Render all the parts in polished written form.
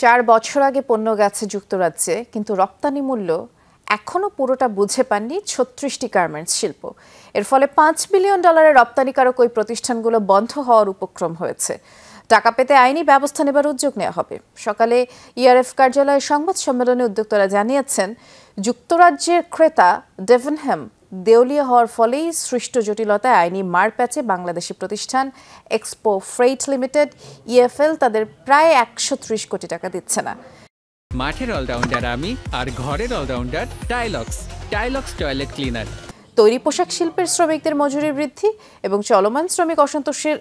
4 বছর আগে পণ্য গেছে যুক্তরাজ্যে, কিন্তু রপ্তানি মূল্য এখনো পুরোটা বুঝে পাননি 36টি গার্মেন্টস শিল্প। এর ফলে $5 বিলিয়ন রপ্তানিকারক ওই প্রতিষ্ঠানগুলো বন্ধ হওয়ার উপক্রম হয়েছে। টাকা পেতে আইনি ব্যবস্থা নেবার উদ্যোগ নেওয়া হবে। সকালে ইআরএফ কার্যালয়ে সংবাদ সম্মেলনে উদ্যোক্তারা জানিয়েছেন, যুক্তরাজ্যের ক্রেতা ডেভেনহ্যাম দেউলিয়া হওয়ার ফলেই সৃষ্ট জটিলতায় আইনি মারপ্যাচে বাংলাদেশি প্রতিষ্ঠান এক্সপো ফ্রেইট লিমিটেড ইএফএল তাদের প্রায় 130 কোটি টাকা দিচ্ছে না। মাঠের অলরাউন্ডার আমি, আর ঘরের অলরাউন্ডার টাইলক্স টয়লেট ক্লিনার। তৈরি পোশাক শিল্পের শ্রমিকদের মজুরি বৃদ্ধি এবং চলমান শ্রমিক অসন্তোষের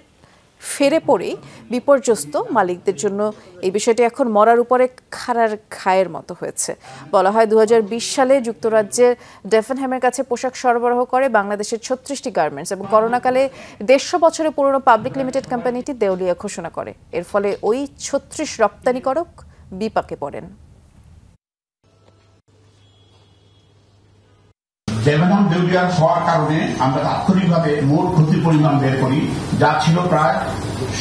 ফেরে পড়েই বিপর্যস্ত মালিকদের জন্য এই বিষয়টি এখন মরার উপরে খাড়ার ঘায়ের মতো হয়েছে। বলা হয় 2020 সালে যুক্তরাজ্যের ডেভেনহ্যামের কাছে পোশাক সরবরাহ করে বাংলাদেশের 36টি গার্মেন্টস এবং করোনাকালে 150 বছরের পুরনো পাবলিক লিমিটেড কোম্পানিটি দেউলিয়া ঘোষণা করে। এর ফলে ওই 36 রপ্তানিকারক বিপাকে পড়েন। ডেভেনহ্যাম দেউলিয়া হওয়ার কারণে আমরা তাৎক্ষণিকভাবে মোট ক্ষতির পরিমাণ বের করি, যা ছিল প্রায়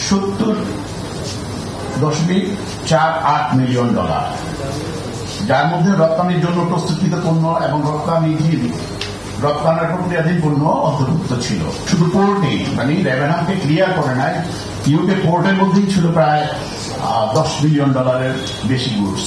$70.48 মিলিয়ন, যার মধ্যে রপ্তানির জন্য প্রস্তুতকৃত পণ্য এবং রপ্তানির প্রক্রিয়াধীন পণ্য অন্তর্ভুক্ত ছিল। শুধু পোর্টে মানে ডেভেনহ্যামকে ক্লিয়ার করে নাই, ইউকে পোর্টের মধ্যেই ছিল প্রায় $10 বিলিয়ন বেশি গুডস।